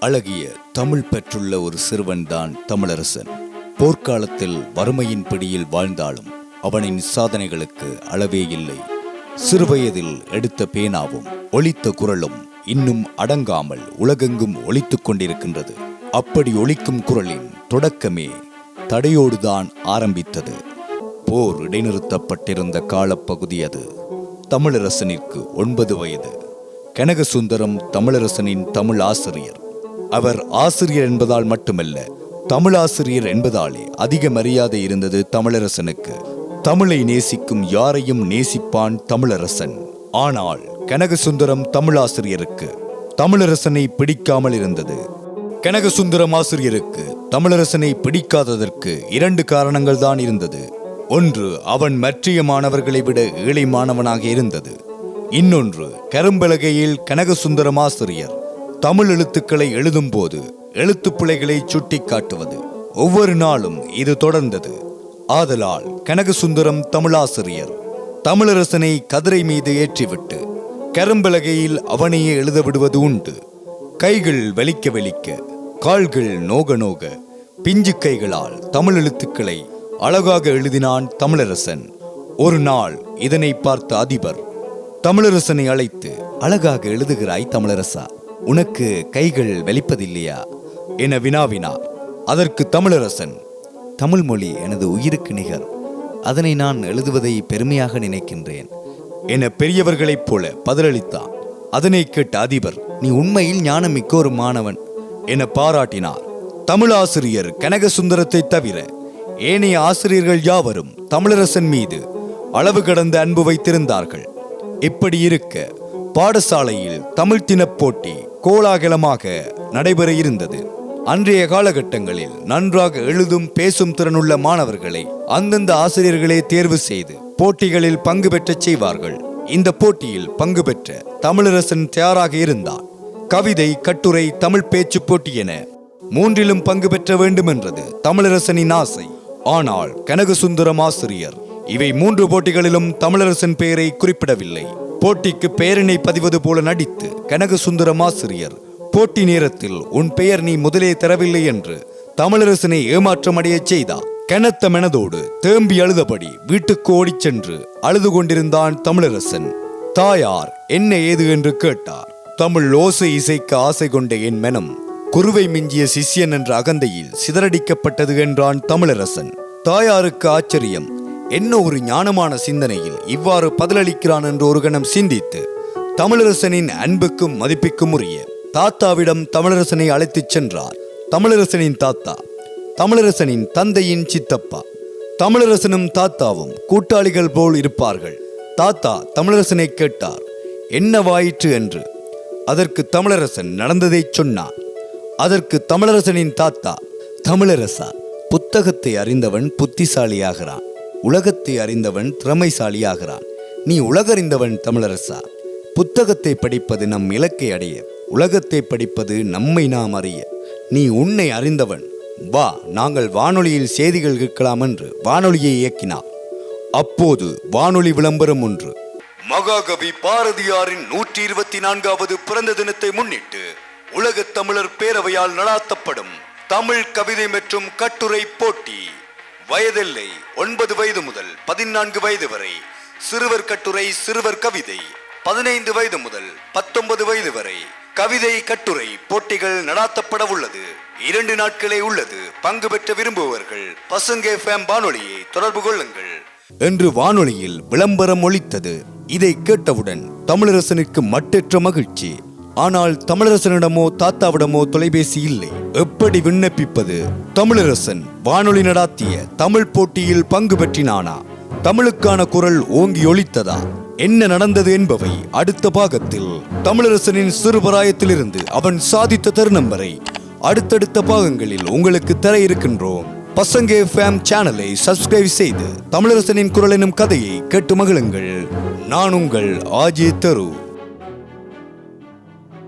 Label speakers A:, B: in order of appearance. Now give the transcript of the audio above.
A: அழகிய தமிழ் பெற்றுள்ள ஒரு சிறுவன்தான் தமிழரசன். போர்க்காலத்தில் வறுமையின் பிடியில் வாழ்ந்தாலும் அவனின் சாதனைகளுக்கு அளவே இல்லை. சிறுவயதில் எடுத்த பேனாவும் ஒலித்த குரலும் இன்னும் அடங்காமல் உலகெங்கும் ஒலித்துக் கொண்டிருக்கின்றது. அப்படி ஒலிக்கும் குரலின் தொடக்கமே தடையோடுதான் ஆரம்பித்தது. போர் இடைநிறுத்தப்பட்டிருந்த காலப்பகுதி அது. தமிழரசனிற்கு 9 வயது. கனகசுந்தரம் தமிழரசனின் தமிழ் ஆசிரியர். அவர் ஆசிரியர் என்பதால் மட்டுமல்ல, தமிழாசிரியர் என்பதாலே அதிக மரியாதை இருந்தது தமிழரசனுக்கு. தமிழை நேசிக்கும் யாரையும் நேசிப்பான் தமிழரசன். ஆனால் கனகசுந்தரம் தமிழாசிரியருக்கு தமிழரசனை பிடிக்காமல் இருந்தது. கனகசுந்தரம் ஆசிரியருக்கு தமிழரசனை பிடிக்காததற்கு 2 காரணங்கள் தான் இருந்தது. ஒன்று, அவன் மற்றைய மாணவர்களை விட ஏழை மாணவனாக இருந்தது. இன்னொன்று, கரும்பலகையில் கனகசுந்தரம் ஆசிரியர் தமிழ் எழுத்துக்களை எழுதும் போது எழுத்துப்பிழைகளை சுட்டி காட்டுவது. ஒவ்வொரு நாளும் இது தொடர்ந்தது. ஆதலால் கனகசுந்தரம் தமிழாசிரியர் தமிழரசனை கதிரை மீது ஏற்றிவிட்டு கரும்பலகையில் அவனையே எழுத விடுவது உண்டு. கைகள் வலிக்க வலிக்க, கால்கள் நோக நோக, பிஞ்சு கைகளால் தமிழ் எழுத்துக்களை அழகாக எழுதினான் தமிழரசன். ஒரு நாள் இதனை பார்த்த அதிபர் தமிழரசனை அழைத்து, "அழகாக எழுதுகிறாய் தமிழரசா, உனக்கு கைகள் வலிப்பதில்லையா?" என வினாவினார். அதற்கு தமிழரசன், "தமிழ் மொழி எனது உயிருக்கு நிகர், அதனை நான் எழுதுவதை பெருமையாக நினைக்கின்றேன்" என பெரியவர்களைப் போல பதிலளித்தான். அதனை கேட்ட அதிபர், "நீ உண்மையில் ஞானமிக்க ஒரு மாணவன்" என பாராட்டினார். தமிழாசிரியர் கனகசுந்தரத்தை தவிர ஏனைய ஆசிரியர்கள் யாவரும் தமிழரசன் மீது அளவு கடந்த அன்பு வைத்திருந்தார்கள். இப்படி இருக்க பாடசாலையில் தமிழ் தினப் போட்டி கோலாகலமாக நடைபெற இருந்தது. அன்றைய காலகட்டங்களில் நன்றாக எழுதும் பேசும் திறனுள்ள மாணவர்களை அந்தந்த ஆசிரியர்களே தேர்வு செய்து போட்டிகளில் பங்கு பெற்றச் செய்வார்கள். இந்த போட்டியில் பங்கு பெற்ற தமிழரசன் தயாராக இருந்தார். கவிதை, கட்டுரை, தமிழ் பேச்சு போட்டி என 3லும் பங்கு பெற்ற வேண்டும் என்றது தமிழரசனின் ஆசை. ஆனால் கனகசுந்தரம் ஆசிரியர் இவை 3 போட்டிகளிலும் தமிழரசன் பெயரை குறிப்பிடவில்லை. போட்டிக்கு பெயரினை பதிவது போல நடித்து கனகசுந்தரம் ஆசிரியர் போட்டி நேரத்தில், "உன் பெயர் நீ முதலே தரவில்லை" என்று தமிழரசனை ஏமாற்றமடைய செய்தார். கனத்த மனதோடு தேம்பி அழுதபடி வீட்டுக்கு ஓடிச் சென்று அழுது கொண்டிருந்தான் தமிழரசன். தாயார் என்ன ஏது என்று கேட்டார். "தமிழ் ஓசை இசைக்க ஆசை கொண்ட என் மனம் குருவை மிஞ்சிய சிஷ்யன் என்ற அகந்தையில் சிதறடிக்கப்பட்டது" என்றான் தமிழரசன். தாயாருக்கு ஆச்சரியம். என்ன ஒரு ஞானமான சிந்தனையில் இவ்வாறு பதிலளிக்கிறான் என்று ஒரு கணம் சிந்தித்து தமிழரசனின் அன்புக்கும் மதிப்புக்கும் உரிய தாத்தாவிடம் தமிழரசனை அழைத்துச் சென்றார். தமிழரசனின் தாத்தா தமிழரசனின் தந்தையின் சித்தப்பா. தமிழரசனும் தாத்தாவும் கூட்டாளிகள் போல் இருப்பார்கள். தாத்தா தமிழரசனை கேட்டார், என்னவாயிற்று என்று. அதற்கு தமிழரசன் நடந்ததை சொன்னார். அதற்கு தமிழரசனின் தாத்தா, "தமிழரசா, புத்தகத்தை அறிந்தவன் புத்திசாலியாகிறான், உலகத்தை அறிந்தவன் திறமைசாலியாகிறான். நீ உலகறிந்தவன் தமிழரசா. புத்தகத்தை படிப்பது நம் இலக்கை அடைய, உலகத்தை படிப்பது நம்மை நாம் அறிய. நீ உன்னை அறிந்தவன். வா, நாங்கள் வானொலியில் செய்திகள் கேட்கலாம்" என்று வானொலியை இயக்கினார். அப்போது வானொலி விளம்பரம் ஒன்று. மகாகவி பாரதியாரின் 124வது பிறந்த தினத்தை முன்னிட்டு உலகத் தமிழர் பேரவையால் நடாத்தப்படும் தமிழ் கவிதை மற்றும் கட்டுரை போட்டி. வயதில்லை, 9 வயது முதல் 14 வயது வரை. சிறுவர் கட்டுரை, சிறுவர் கவிதை 15 வயது முதல் 19 வயது வரை. கவிதை, கட்டுரை போட்டிகள் நடாத்தப்பட உள்ளது. 2 நாட்களே உள்ளது. பங்கு பெற்ற விரும்புபவர்கள் பசங்க FM வானொலியை தொடர்பு கொள்ளுங்கள் என்று வானொலியில் விளம்பரம் ஒலித்தது. இதை கேட்டவுடன் தமிழரசனுக்கு மட்டற்ற மகிழ்ச்சி. ஆனால் தமிழரசனிடமோ தாத்தாவிடமோ தொலைபேசி இல்லை. எப்படி விண்ணப்பிப்பது? தமிழரசன் வானொலி நடாத்திய தமிழ் போட்டியில் பங்கு பெற்றினானா? தமிழுக்கான குரல் ஓங்கி ஒலித்ததா? என்ன நடந்தது என்பவை அடுத்த பாகத்தில். தமிழரசனின் சிறுபராயத்திலிருந்து அவன் சாதித்த தருணம் வரை அடுத்தடுத்த பாகங்களில் உங்களுக்கு தர இருக்கின்றோம். பசங்க FM சேனலை சப்ஸ்கிரைப் செய்து தமிழரசனின் குரல் எனும் கதையை கேட்டு மகிழுங்கள். நான் உங்கள் ஆஜி தரு.